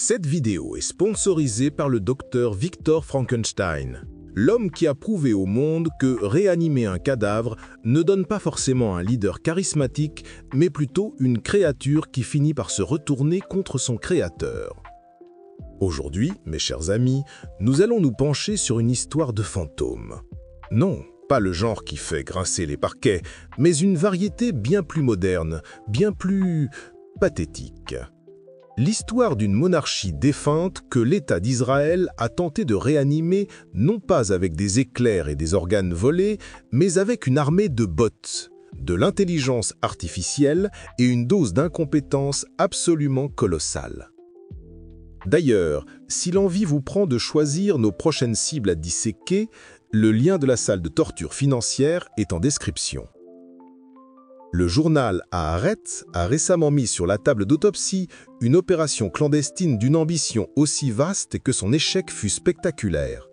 Cette vidéo est sponsorisée par le docteur Victor Frankenstein, l'homme qui a prouvé au monde que réanimer un cadavre ne donne pas forcément un leader charismatique, mais plutôt une créature qui finit par se retourner contre son créateur. Aujourd'hui, mes chers amis, nous allons nous pencher sur une histoire de fantôme. Non, pas le genre qui fait grincer les parquets, mais une variété bien plus moderne, bien plus pathétique. L'histoire d'une monarchie défunte que l'État d'Israël a tenté de réanimer non pas avec des éclairs et des organes volés, mais avec une armée de bots, de l'intelligence artificielle et une dose d'incompétence absolument colossale. D'ailleurs, si l'envie vous prend de choisir nos prochaines cibles à disséquer, le lien de la salle de torture financière est en description. Le journal Haaretz a récemment mis sur la table d'autopsie une opération clandestine d'une ambition aussi vaste que son échec fut spectaculaire.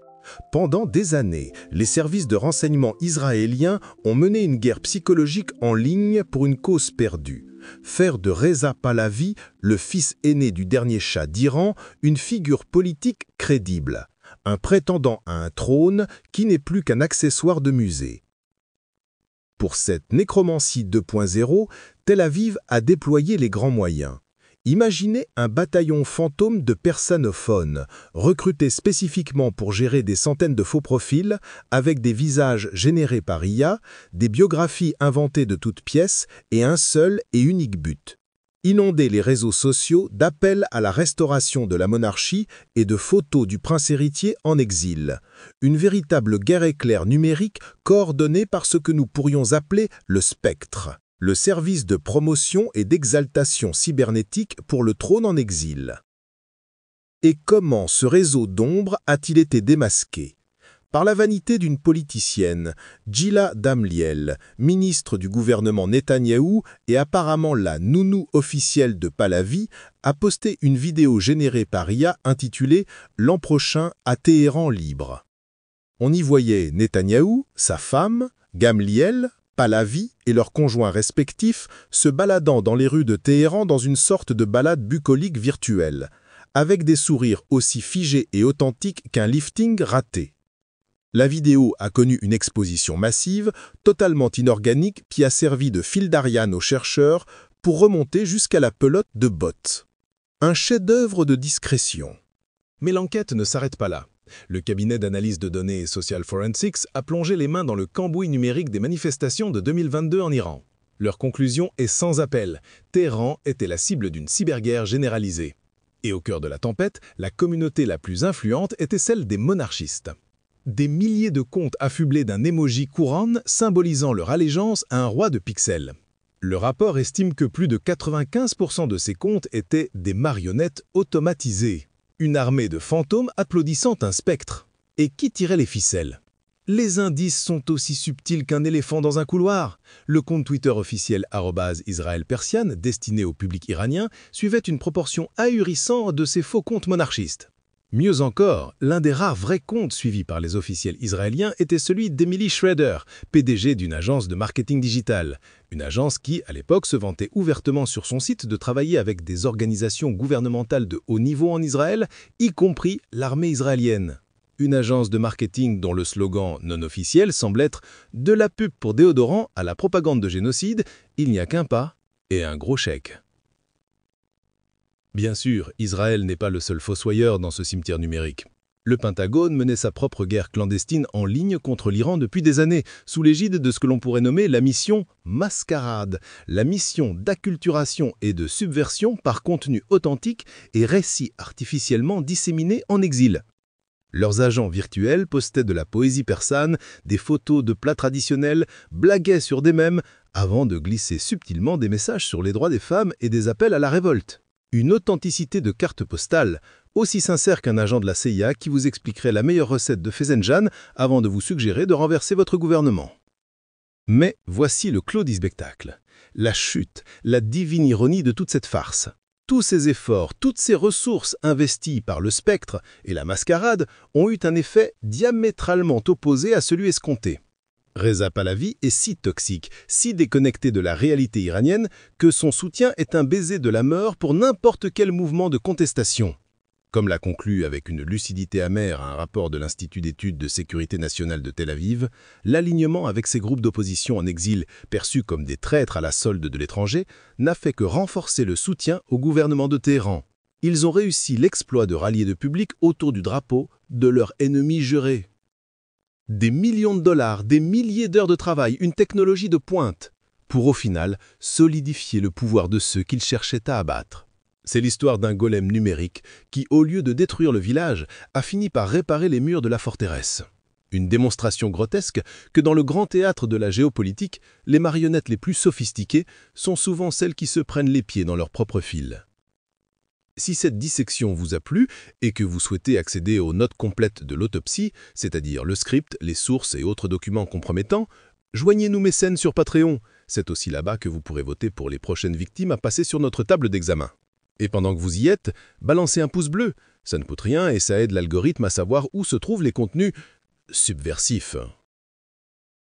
Pendant des années, les services de renseignement israéliens ont mené une guerre psychologique en ligne pour une cause perdue. Faire de Reza Pahlavi, le fils aîné du dernier shah d'Iran, une figure politique crédible, un prétendant à un trône qui n'est plus qu'un accessoire de musée. Pour cette nécromancie 2.0, Tel Aviv a déployé les grands moyens. Imaginez un bataillon fantôme de persanophones, recrutés spécifiquement pour gérer des centaines de faux profils, avec des visages générés par IA, des biographies inventées de toutes pièces et un seul et unique but: inonder les réseaux sociaux d'appels à la restauration de la monarchie et de photos du prince héritier en exil. Une véritable guerre éclair numérique coordonnée par ce que nous pourrions appeler le spectre, le service de promotion et d'exaltation cybernétique pour le trône en exil. Et comment ce réseau d'ombre a-t-il été démasqué? Par la vanité d'une politicienne, Gila Damliel, ministre du gouvernement Netanyahou et apparemment la nounou officielle de Pahlavi, a posté une vidéo générée par IA intitulée « L'an prochain à Téhéran libre ». On y voyait Netanyahou, sa femme, Gamliel, Pahlavi et leurs conjoints respectifs se baladant dans les rues de Téhéran dans une sorte de balade bucolique virtuelle, avec des sourires aussi figés et authentiques qu'un lifting raté. La vidéo a connu une exposition massive, totalement inorganique, qui a servi de fil d'Ariane aux chercheurs pour remonter jusqu'à la pelote de bots. Un chef-d'œuvre de discrétion. Mais l'enquête ne s'arrête pas là. Le cabinet d'analyse de données et Social Forensics a plongé les mains dans le cambouis numérique des manifestations de 2022 en Iran. Leur conclusion est sans appel. Téhéran était la cible d'une cyberguerre généralisée. Et au cœur de la tempête, la communauté la plus influente était celle des monarchistes. Des milliers de comptes affublés d'un emoji couronne symbolisant leur allégeance à un roi de pixels. Le rapport estime que plus de 95% de ces comptes étaient des marionnettes automatisées. Une armée de fantômes applaudissant un spectre. Et qui tirait les ficelles? Les indices sont aussi subtils qu'un éléphant dans un couloir. Le compte Twitter officiel @IsraëlPersian, destiné au public iranien, suivait une proportion ahurissante de ces faux comptes monarchistes. Mieux encore, l'un des rares vrais comptes suivis par les officiels israéliens était celui d'Emily Schrader, PDG d'une agence de marketing digital. Une agence qui, à l'époque, se vantait ouvertement sur son site de travailler avec des organisations gouvernementales de haut niveau en Israël, y compris l'armée israélienne. Une agence de marketing dont le slogan non officiel semble être « De la pub pour déodorant à la propagande de génocide, il n'y a qu'un pas et un gros chèque ». Bien sûr, Israël n'est pas le seul fossoyeur dans ce cimetière numérique. Le Pentagone menait sa propre guerre clandestine en ligne contre l'Iran depuis des années, sous l'égide de ce que l'on pourrait nommer la mission Mascarade, la mission d'acculturation et de subversion par contenu authentique et récits artificiellement disséminés en exil. Leurs agents virtuels postaient de la poésie persane, des photos de plats traditionnels, blaguaient sur des mèmes, avant de glisser subtilement des messages sur les droits des femmes et des appels à la révolte. Une authenticité de carte postale, aussi sincère qu'un agent de la CIA qui vous expliquerait la meilleure recette de Fezenjan avant de vous suggérer de renverser votre gouvernement. Mais voici le clos du spectacle. La chute, la divine ironie de toute cette farce. Tous ces efforts, toutes ces ressources investies par le spectre et la mascarade ont eu un effet diamétralement opposé à celui escompté. Reza Pahlavi est si toxique, si déconnecté de la réalité iranienne, que son soutien est un baiser de la mort pour n'importe quel mouvement de contestation. Comme l'a conclu avec une lucidité amère un rapport de l'Institut d'études de sécurité nationale de Tel Aviv, l'alignement avec ces groupes d'opposition en exil, perçus comme des traîtres à la solde de l'étranger, n'a fait que renforcer le soutien au gouvernement de Téhéran. Ils ont réussi l'exploit de rallier le public autour du drapeau de leur ennemi juré. Des millions de dollars, des milliers d'heures de travail, une technologie de pointe, pour au final solidifier le pouvoir de ceux qu'ils cherchaient à abattre. C'est l'histoire d'un golem numérique qui, au lieu de détruire le village, a fini par réparer les murs de la forteresse. Une démonstration grotesque que dans le grand théâtre de la géopolitique, les marionnettes les plus sophistiquées sont souvent celles qui se prennent les pieds dans leur propre fil. Si cette dissection vous a plu et que vous souhaitez accéder aux notes complètes de l'autopsie, c'est-à-dire le script, les sources et autres documents compromettants, joignez-nous mécènes sur Patreon. C'est aussi là-bas que vous pourrez voter pour les prochaines victimes à passer sur notre table d'examen. Et pendant que vous y êtes, balancez un pouce bleu. Ça ne coûte rien et ça aide l'algorithme à savoir où se trouvent les contenus subversifs.